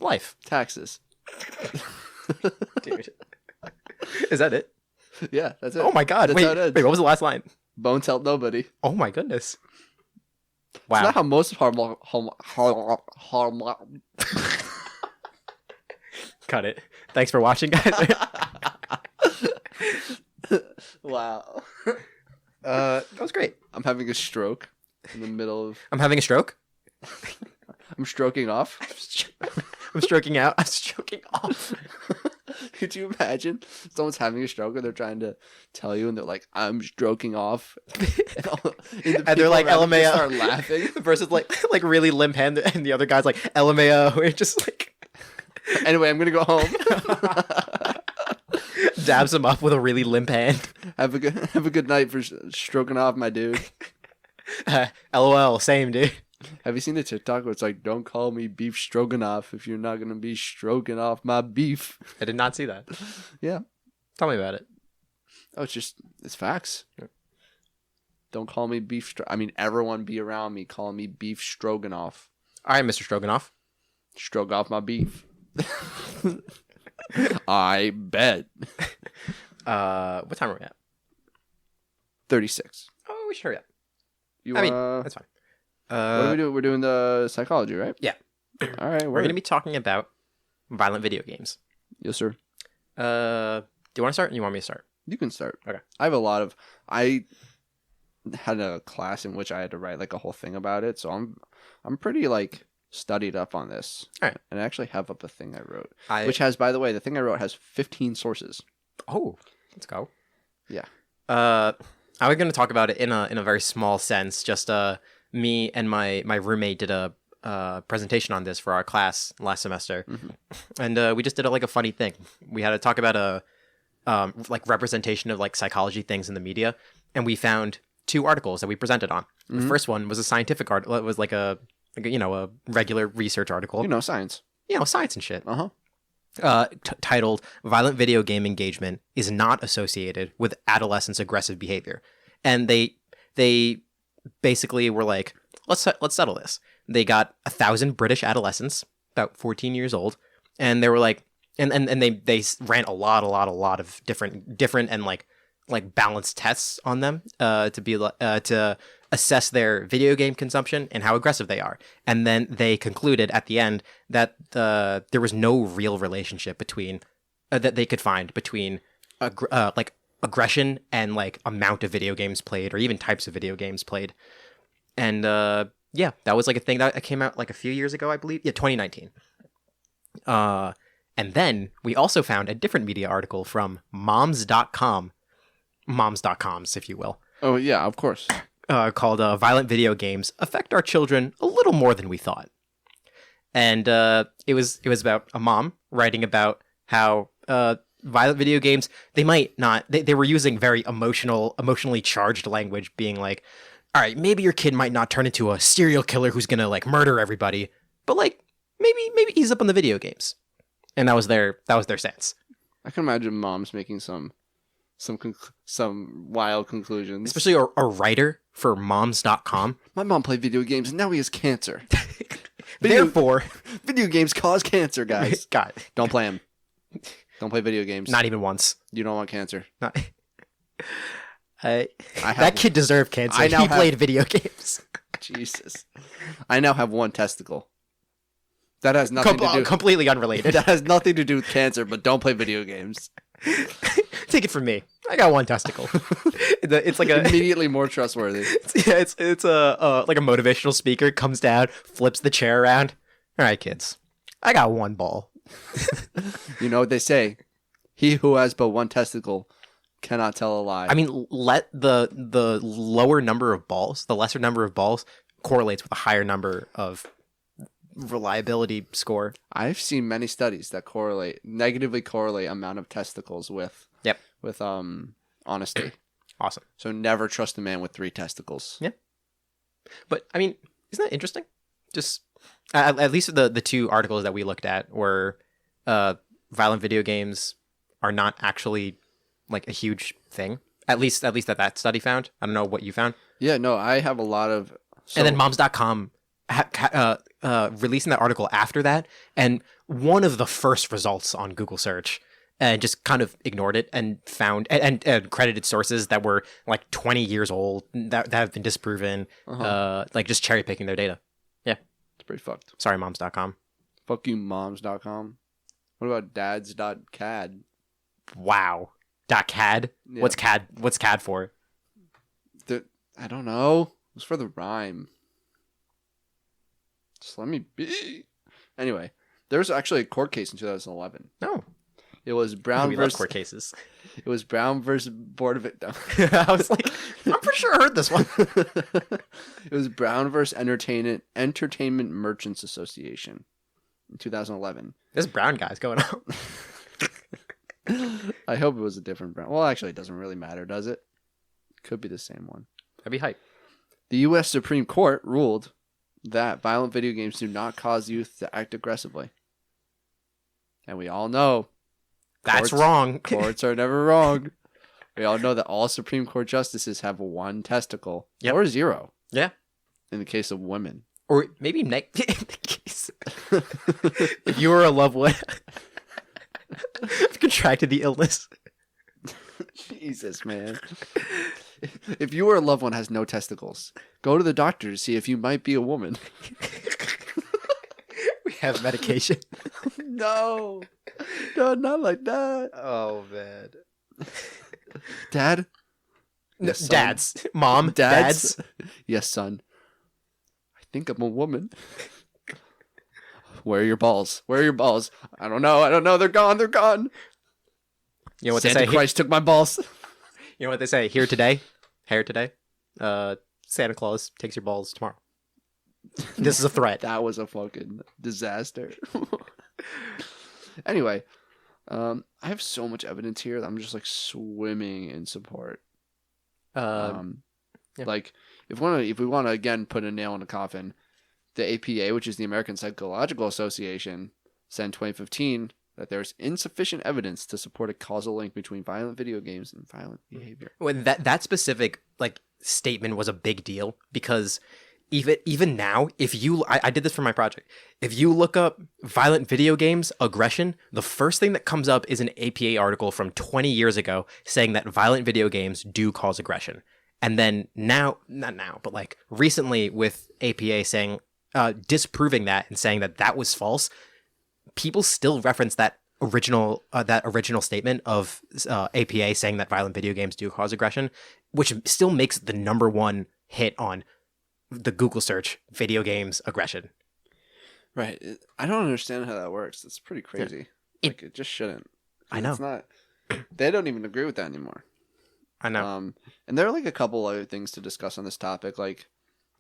Life. Taxes. Dude. Is that it? Yeah, that's it. Oh my god. That's how it ends. Wait, what was the last line? Bones help nobody. Oh my goodness. Wow. It's not how most Cut it. Thanks for watching, guys. Wow. That was great. I'm having a stroke in the middle of... I'm having a stroke? I'm stroking off. I'm stroking out. I'm stroking off. Could you imagine someone's having a stroke and they're trying to tell you and they're like, I'm stroking off. And They're like, LMAO. Start laughing. The person's like really limp hand, and the other guy's like, LMAO. It's just like. Anyway, I'm going to go home. Dabs him up with a really limp hand. Have a good night for stroking off, my dude. LOL, same, dude. Have you seen the TikTok where it's like, don't call me beef stroganoff if you're not going to be stroking off my beef? I did not see that. Yeah. Tell me about it. Oh, it's facts. Yeah. Don't call me beef. I mean, everyone be around me calling me beef stroganoff. All right, Mr. Stroganoff. Stroke off my beef. I bet. What time are we at? 36. Oh, we should hurry up. That's fine. What are we doing? We're doing the psychology, right? Yeah. All right. We're going to be talking about violent video games. Yes, sir. Do you want to start or you want me to start? You can start. Okay. I had a class in which I had to write like a whole thing about it, so I'm pretty like studied up on this. All right. And I actually have up a thing I wrote, which has, by the way, the thing I wrote has 15 sources. Oh, let's go. Yeah. I was going to talk about it in a very small sense. Just me and my roommate did a presentation on this for our class last semester, and we just did like a funny thing. We had to talk about a like representation of like psychology things in the media, and we found 2 articles that we presented on. The first one was a scientific article. It was like a regular research article. Science. Science and shit. Titled "Violent Video Game Engagement is Not Associated with Adolescents' Aggressive Behavior," and they basically were like, let's settle this. They got 1,000 British adolescents, about 14 years old, and they were like, and they ran a lot of different and like balanced tests on them to assess their video game consumption and how aggressive they are. And then they concluded at the end that there was no real relationship between that they could find between like aggression and like amount of video games played or even types of video games played. And yeah, that was like a thing that came out like a few years ago, I believe. Yeah, 2019. And then we also found a different media article from moms.com, moms.coms, if you will. Oh, yeah, of course. Called Violent Video Games Affect Our Children a Little More Than We Thought. And it was about a mom writing about how violent video games, they might not, they were using very emotionally charged language, being like, all right, maybe your kid might not turn into a serial killer who's going to like murder everybody, but like maybe ease up on the video games. And that was their stance. I can imagine moms making some wild conclusions. Especially a writer for moms.com. My mom played video games and now he has cancer. Therefore, video games cause cancer, guys. God. Don't play them. Don't play video games. Not even once. You don't want cancer. That kid deserved cancer. He played video games. Jesus. I now have one testicle. That has nothing to do... Completely unrelated. That has nothing to do with cancer, but don't play video games. Take it from me. I got one testicle. It's like immediately more trustworthy. It's a like a motivational speaker comes down, flips the chair around. All right, kids. I got one ball. You know what they say? He who has but one testicle cannot tell a lie. I mean, let the lower number of balls, the lesser number of balls, correlates with a higher number of reliability score. I've seen many studies that negatively correlate amount of testicles with honesty. Awesome. So never trust a man with 3 testicles. Yeah. But I mean, isn't that interesting? Just at least the 2 articles that we looked at were violent video games are not actually like a huge thing. At least that study found. I don't know what you found. Yeah, no, I have a lot of. And then moms.com releasing that article after that, and one of the first results on Google search, and just kind of ignored it and found and credited sources that were like 20 years old that have been disproven, like just cherry picking their data. Yeah, it's pretty fucked. Sorry, moms.com. Fuck you, moms.com. What about dads.cad? Wow. .cad? Yeah. What's CAD for? I don't know. It was for the rhyme. Just let me be. Anyway, There was actually a court case in 2011. No. It was Brown We love versus court cases. It was Brown versus Board of It. I was like, I'm pretty sure I heard this one. It was Brown versus Entertainment Merchants Association in 2011. This brown guy's going out. I hope it was a different Brown. Well, actually, it doesn't really matter, does it? Could be the same one. That'd be hype. The U.S. Supreme Court ruled that violent video games do not cause youth to act aggressively. And we all know that's wrong. Courts are never wrong. We all know that all Supreme Court justices have one testicle or zero. Yeah. In the case of women. Or maybe in the case. If you were a loved one contracted the illness. Jesus, man. If you or a loved one has no testicles, go to the doctor to see if you might be a woman. We have medication. No, not like that. Oh, man. Dad? No, Yes, son. dads. Mom? Dads? Yes, son. I think I'm a woman. Where are your balls? Where are your balls? I don't know. They're gone. You know what Santa they say? Christ took my balls. You know what they say? Here today, hair today. Santa Claus takes your balls tomorrow. This is a threat. That was a fucking disaster. Anyway, I have so much evidence here that I'm just like swimming in support. Yeah. Like if we want to again put a nail in the coffin, the APA, which is the American Psychological Association, said in 2015 that there's insufficient evidence to support a causal link between violent video games and violent behavior. Well, that specific like statement was a big deal because even now, if you I did this for my project. If you look up violent video games aggression, the first thing that comes up is an APA article from 20 years ago saying that violent video games do cause aggression. And then now, not now, but like recently with APA saying disproving that and saying that was false, people still reference that original statement of APA saying that violent video games do cause aggression, which still makes the number one hit on the Google search video games aggression. Right. I don't understand how that works. It's pretty crazy. It just shouldn't. I know. It's not. They don't even agree with that anymore. I know. And there are like a couple other things to discuss on this topic. Like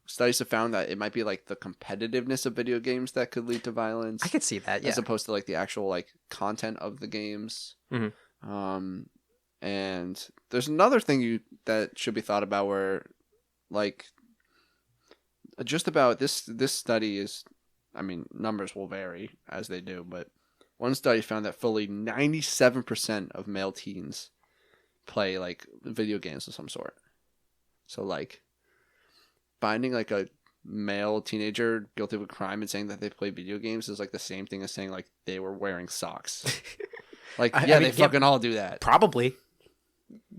studies have found that it might be like the competitiveness of video games that could lead to violence. I could see that, yeah. As opposed to like the actual like content of the games. Mm-hmm. And there's another thing that should be thought about where like just about this study is, I mean, numbers will vary as they do, but one study found that fully 97% of male teens play like video games of some sort. So like finding like a male teenager guilty of a crime and saying that they play video games is like the same thing as saying like they were wearing socks. Like, I mean, they fucking all do that. Probably.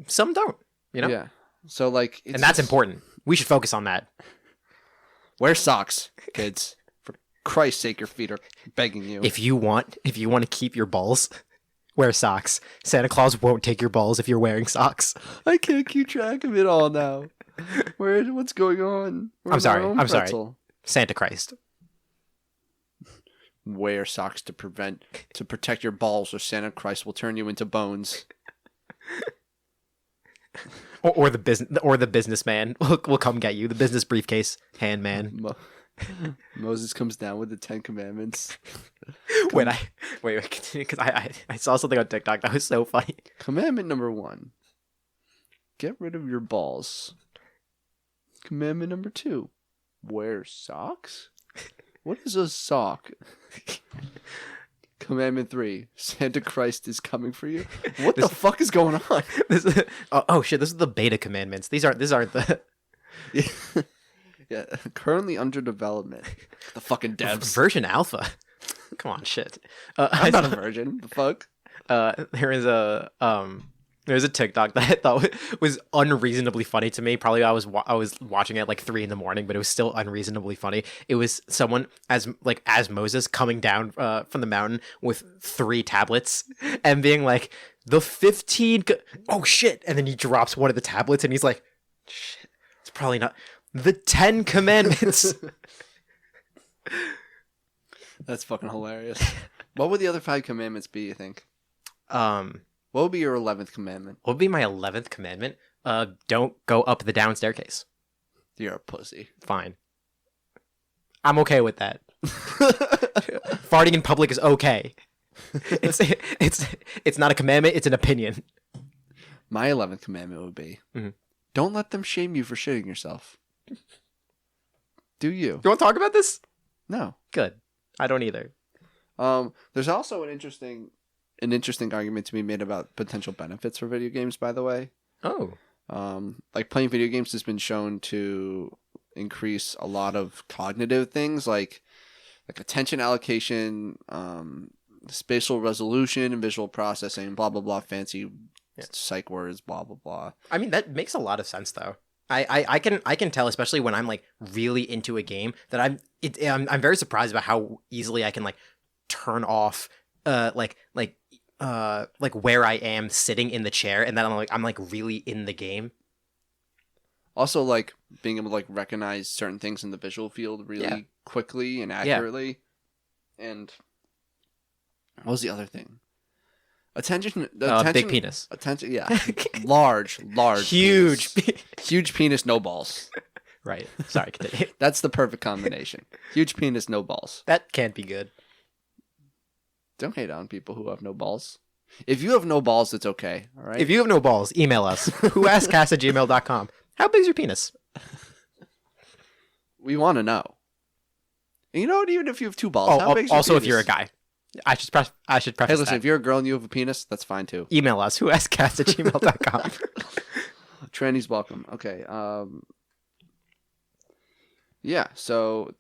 Some don't, you know? Yeah. So like, and that's important. We should focus on that. Wear socks, kids. For Christ's sake, your feet are begging you. If you want to keep your balls, wear socks. Santa Claus won't take your balls if you're wearing socks. I can't keep track of it all now. What's going on? I'm sorry. Santa Christ. Wear socks to protect your balls, or Santa Christ will turn you into bones. Or the businessman will come get you. The business briefcase hand man. Moses comes down with the 10 Commandments. Wait, continue, because I saw something on TikTok that was so funny. Commandment number 1: get rid of your balls. Commandment number 2: wear socks. What is a sock? Commandment 3: Santa Christ is coming for you. What the fuck is going on? Oh shit! This is the beta commandments. These aren't the. Yeah, currently under development. The fucking devs. Version alpha. Come on, shit. I'm not a virgin. The fuck. There's a TikTok that I thought was unreasonably funny to me. Probably I was watching it at like 3 a.m, but it was still unreasonably funny. It was someone as Moses coming down from the mountain with 3 tablets and being like, the 15. Oh shit! And then he drops one of the tablets and he's like, shit, it's probably not the 10 commandments. That's fucking hilarious. What would the other 5 commandments be, you think? What What would be your 11th commandment? would be my 11th commandment? Don't go up the down staircase. You're a pussy. Fine. I'm okay with that. Farting in public is okay. It's not a commandment, it's an opinion. My 11th commandment would be, don't let them shame you for shitting yourself. Do you? You want to talk about this? No. Good. I don't either. There's also an interesting argument to be made about potential benefits for video games, by the way. Oh. Like playing video games has been shown to increase a lot of cognitive things like attention allocation, spatial resolution and visual processing, blah blah blah, fancy psych words, blah blah blah. I mean, that makes a lot of sense though. I can tell, especially when I'm like really into a game, that I'm very surprised about how easily I can like turn off like where I am sitting in the chair, and then I'm like really in the game. Also, like being able to like recognize certain things in the visual field really quickly and accurately. Yeah. And what was the other thing? Attention, big penis. Attention, yeah, large, huge, huge penis, no balls. Right. Sorry, continue. That's the perfect combination. Huge penis, no balls. That can't be good. Don't hate on people who have no balls. If you have no balls, it's okay. All right. If you have no balls, email us. whoaskedcast@gmail.com. How big's your penis? We want to know. And you know what? Even if you have 2 balls, how big's your also penis? if you're a guy. I should preface Hey, listen, that. if you're a girl and you have a penis, that's fine too. Email us, whoaskedcast@gmail.com. Tranny's welcome. Okay. Yeah, so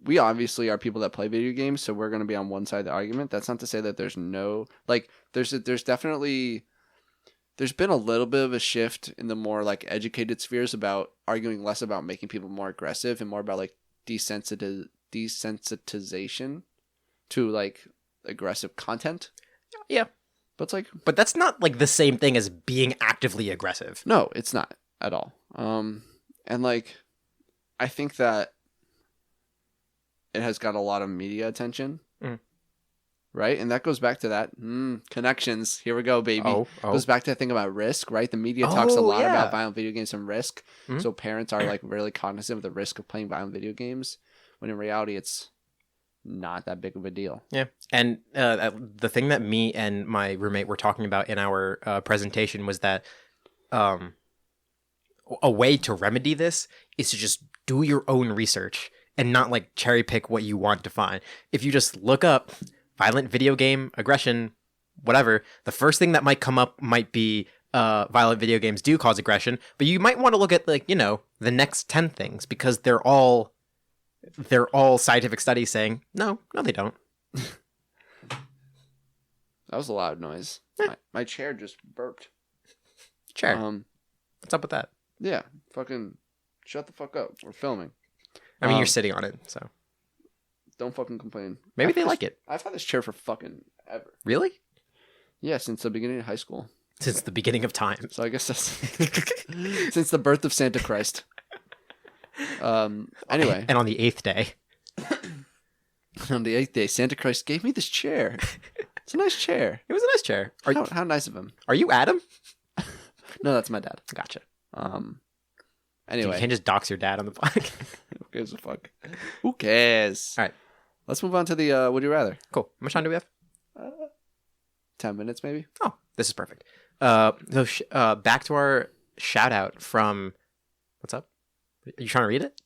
we obviously are people that play video games, so we're going to be on one side of the argument. That's not to say that there's no, like, there's definitely, there's been a little bit of a shift in the more, like, educated spheres about arguing less about making people more aggressive and more about, like, desensitization to, like, aggressive content. Yeah. But it's like... But that's not, like, the same thing as being actively aggressive. No, it's not at all. And, like, I think that it has got a lot of media attention. Right? And that goes back to that. Connections. Here we go, baby. Goes back to the thing about risk, right? The media talks a lot about violent video games and risk. So parents are like really cognizant of the risk of playing violent video games, when in reality it's not that big of a deal. Yeah. And the thing that me and my roommate were talking about in our presentation was that a way to remedy this is to just do your own research and not like cherry pick what you want to find. If you just look up violent video game aggression, whatever, the first thing that might come up might be violent video games do cause aggression, but you might want to look at, like, you know, the next 10 things, because they're all scientific studies saying no they don't. That was a loud noise. My chair just burped. Chair. What's up with that? Yeah, fucking shut the fuck up. We're filming. I mean, you're sitting on it, so don't fucking complain. Maybe they like it. I've had this chair for fucking ever. Really? Yeah, since the beginning of high school. Since the beginning of time. So I guess that's since the birth of Santa Christ. Anyway. And on the 8th day. On the 8th day, Santa Christ gave me this chair. It's a nice chair. It was a nice chair. How nice of him. Are you Adam? No, that's my dad. Gotcha. Anyway. Dude, you can't just dox your dad on the podcast. Who gives a fuck? Who cares? All right. Let's move on to the Would You Rather. Cool. How much time do we have? 10 minutes, maybe? Oh, this is perfect. Back to our shout out from... What's up? Are you trying to read it?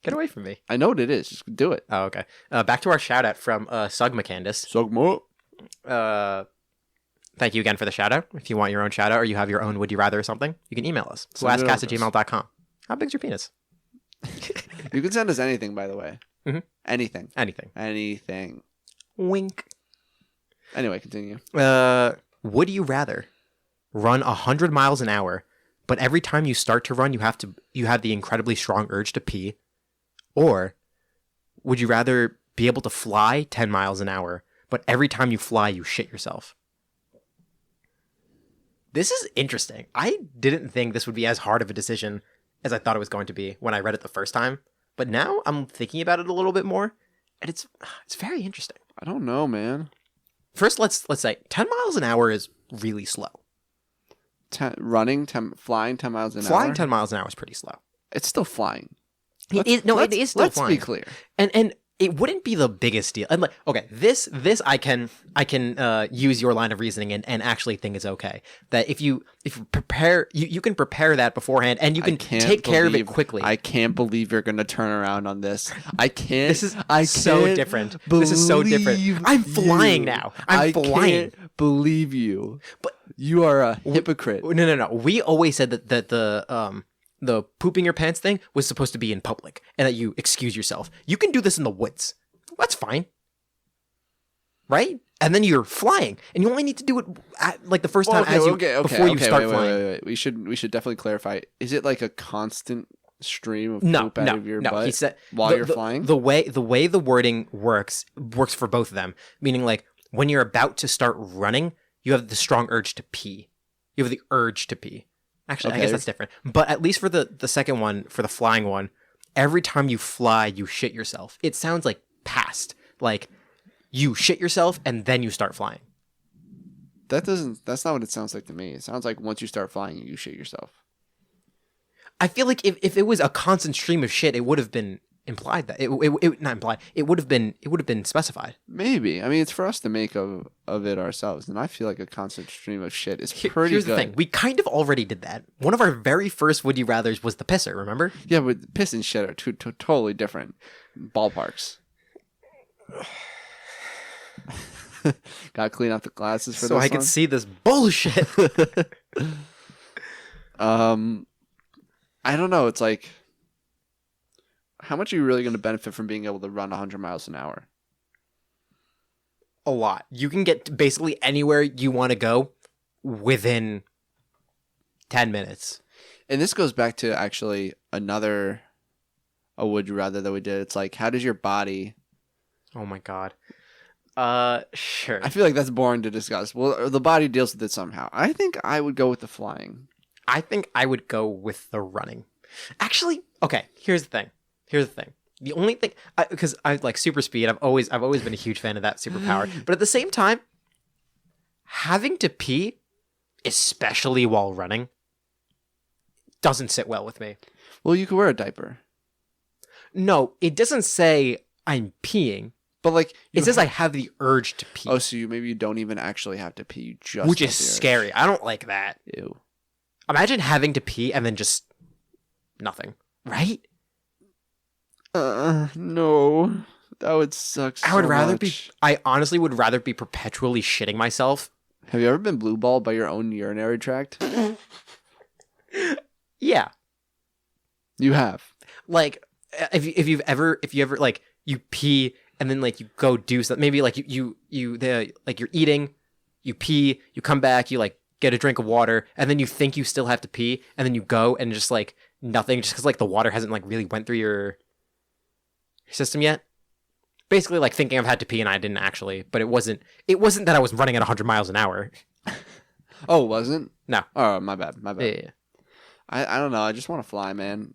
Get away from me. I know what it is. Just do it. Oh, okay. Back to our shout out from Sugma Candace. Sugma. Thank you again for the shout out. If you want your own shout out or you have your own Would You Rather or something, you can email us. whoaskedcast@gmail.com. How big's your penis? You can send us anything, by the way. Mm-hmm. Anything. Wink. Anyway, continue. Would you rather run 100 miles an hour, but every time you start to run, you have the incredibly strong urge to pee? Or would you rather be able to fly 10 miles an hour, but every time you fly, you shit yourself? This is interesting. I didn't think this would be as hard of a decision as I thought it was going to be when I read it the first time. But now I'm thinking about it a little bit more, and it's very interesting. I don't know, man. First, let's say 10 miles an hour is really slow. Flying 10 miles an hour? Flying 10 miles an hour is pretty slow. It's still flying. It is still flying. Let's be clear. And it wouldn't be the biggest deal. And like, okay, this I can use your line of reasoning and actually think is okay. That if you prepare, you can prepare that beforehand, and you can take care of it quickly. I can't believe you're gonna turn around on this. I can't. This is so different. This is so different. I'm flying now. I'm flying. Can't believe you. But you are a hypocrite. No. We always said that the pooping your pants thing was supposed to be in public and that you excuse yourself. You can do this in the woods. That's fine. Right? And then you're flying, and you only need to do it like the first time before you start flying. Wait. We should definitely clarify. Is it like a constant stream of poop out of your butt he said, while you're flying? The way the wording works for both of them. Meaning, like, when you're about to start running, you have the strong urge to pee. You have the urge to pee. Actually, I guess that's different. But at least for the second one, for the flying one, every time you fly, you shit yourself. It sounds like past. Like, you shit yourself and then you start flying. That's not what it sounds like to me. It sounds like once you start flying, you shit yourself. I feel like if it was a constant stream of shit, it would have been implied that it not implied. It would have been specified. Maybe. I mean, it's for us to make of it ourselves, and I feel like a constant stream of shit is pretty Here's good. The thing: we kind of already did that. One of our very first Would You Rather's was the pisser. Remember? Yeah, but piss and shit are two totally different ballparks. Got to clean out the glasses for so this I could see this bullshit. I don't know. It's like, how much are you really going to benefit from being able to run 100 miles an hour? A lot. You can get basically anywhere you want to go within 10 minutes. And this goes back to actually a Would You Rather that we did. It's like, how does your body... Oh my God. Sure. I feel like that's boring to discuss. Well, the body deals with it somehow. I think I would go with the flying. I think I would go with the running. Actually, okay, here's the thing. The only thing, because I like super speed. I've always been a huge fan of that superpower. But at the same time, having to pee, especially while running, doesn't sit well with me. Well, you could wear a diaper. No, it doesn't say I'm peeing. But like, it says I have the urge to pee. Oh, so maybe you don't even actually have to pee. You just which is scary. I don't like that. Ew. Imagine having to pee and then just nothing. Right? No. That would suck so much. I honestly would rather be perpetually shitting myself. Have you ever been blue balled by your own urinary tract? Yeah. You have. Like, if you ever like you pee and then like you go do something, maybe like you're eating, you pee, you come back, you like get a drink of water, and then you think you still have to pee, and then you go and just like nothing, just because like the water hasn't like really went through your system yet. Basically, like thinking I've had to pee and I didn't actually, but it wasn't that I was running at 100 miles an hour. Oh, it wasn't? No. Oh, my bad. Yeah. I don't know. I just want to fly, man.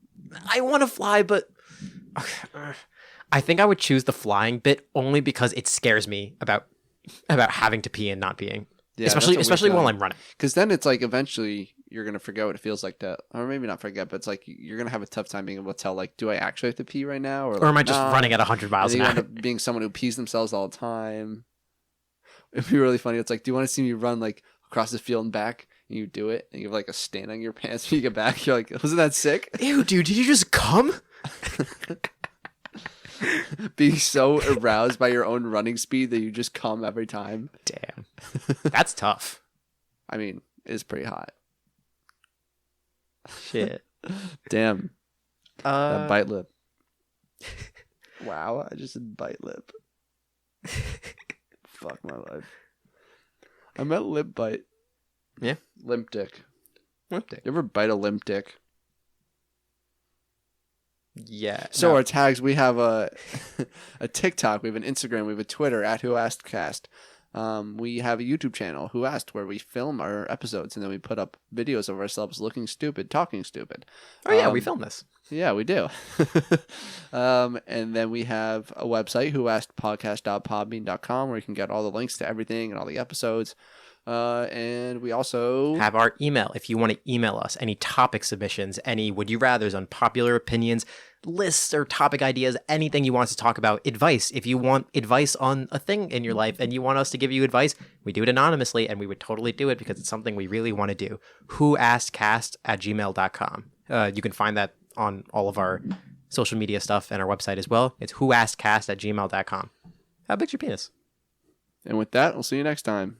I want to fly, but I think I would choose the flying bit only because it scares me about having to pee and not peeing. Yeah, especially while I'm running. Because then it's like eventually you're gonna forget what it feels like to, or maybe not forget, but it's like you're gonna have a tough time being able to tell, like, do I actually have to pee right now, or am I just running at 100 miles an hour? End up being someone who pees themselves all the time. It'd be really funny. It's like, do you want to see me run like across the field and back? And you do it, and you have like a stain on your pants when you get back. You're like, wasn't that sick? Ew, dude, did you just come? Being so aroused by your own running speed that you just come every time. Damn. That's tough. I mean, it's pretty hot. Shit. Damn. That bite lip. Wow, I just said bite lip. Fuck my life. I meant lip bite. Yeah. Limp dick. Limp dick. You ever bite a limp dick? Yeah. So our tags, we have a TikTok, we have an Instagram, we have a Twitter @whoaskedcast. We have a YouTube channel, Who Asked, where we film our episodes and then we put up videos of ourselves looking stupid, talking stupid. Oh yeah, we filmed this. Yeah, we do. And then we have a website, whoaskedpodcast.podbean.com, where you can get all the links to everything and all the episodes. And we also have our email. If you want to email us any topic submissions, any would you rathers, unpopular opinions, lists or topic ideas, anything you want us to talk about, advice. If you want advice on a thing in your life and you want us to give you advice, we do it anonymously and we would totally do it because it's something we really want to do. whoaskedcast@gmail.com. You can find that on all of our social media stuff and our website as well. It's whoaskedcast@gmail.com. How big's your penis? And with that, we'll see you next time.